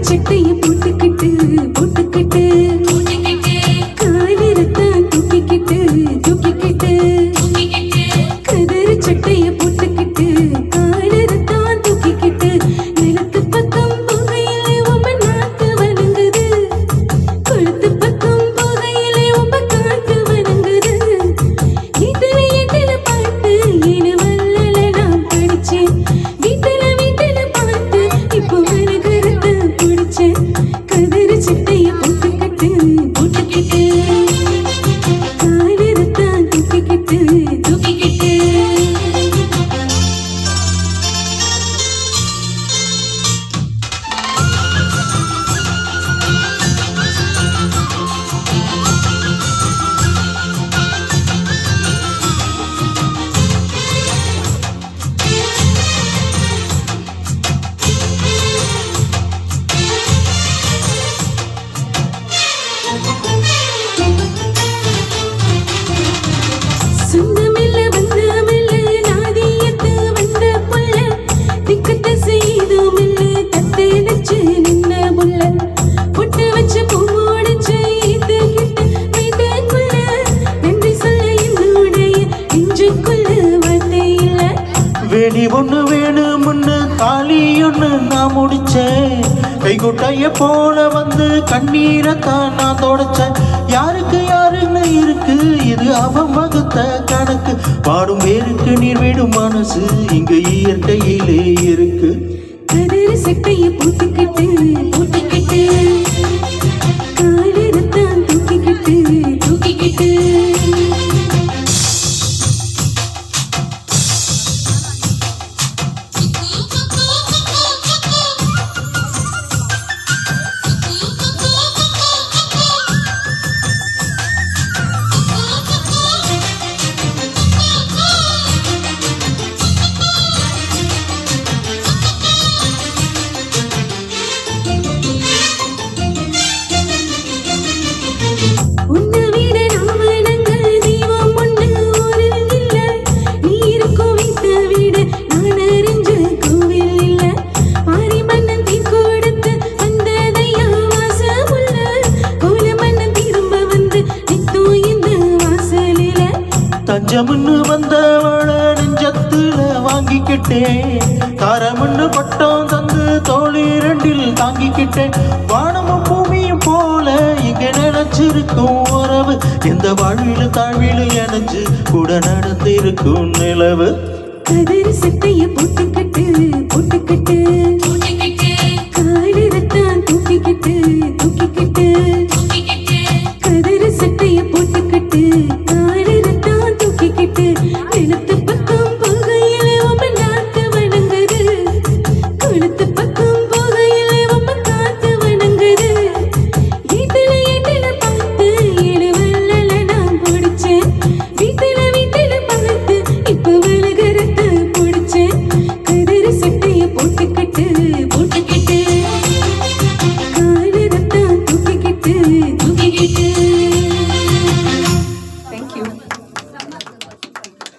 சட்டைய போட்டுக்கிட்டு போட்டுக்கிட்டு காலிரத்தான் தூக்கிக்கிட்டு தூக்கிக்கிட்டு கதறு சட்டைய போட்டுக்கிட்டு காலிரத்தான் தூக்கிக்கிட்டு நிலத்து பக்கம் போகையிலே உம்ம நாக்கு வணங்குது கொழுத்து பக்கம் போகையிலே உம்ம காத்து வணங்குது வீட்டுல எட்டுல பாட்டு ஏழு வல்லல நான் படிச்சேன் வீட்டுல பாட்டு இப்போ கதறு சட்டைய போட்டுக்கிட்டு போட்டுக்கிட்டு காலிரத்தான் தூக்கிக்கிட்டு தூக்கிக்கிட்டு சொந்தமில்ல வந்தமில்ல நாதியத்து வந்த புள்ள திக்கத்த செய்துமில்ல தத்தை வச்சு நின்ன புள்ள பொட்டு வச்சு பூவோடிச்சு ஈத்துக்கிட்டு வீட்டுக்குள்ள நன்றி சொல்ல என்னுடைய நெஞ்சுக்குள்ள வார்த்தை இல்ல வேணி ஒண்ணு வேணும்னு தாலி ஒண்ணு நான் முடிச்சேன் கைகுட்டைய போல வந்து கண்ணீரைத்தான் நான் தொடச்சேன் யாருக்கு யாருன்னு இருக்கு இது அவன் வகுத்த கணக்கு பாடும் பேருக்கு நீர் விடும் மனசு இங்க இயற்கையிலே இருக்கு கதறு சட்டைய போட்டுக்கிட்டு போட்டுக்கிட்டு காலிரத்தான் தூக்கிக்கிட்டு தூக்கிக்கிட்டு தஞ்சம்னு வந்தவள நெஞ்சத்துல வாங்கிக்கிட்டேன் தாரமண்ணு பட்டம் தந்து தோழி ரெண்டில் தாங்கிக்கிட்டேன் வானமும் பூமியும் போல இங்க நினைச்சிருக்கும் உறவு எந்த வாழ்விலும் தாழ்விலும் இணைஞ்சு கூட நடந்திருக்கும் நிலவு கதறு சட்டைய போட்டுக்கிட்டு போட்டுக்கிட்டு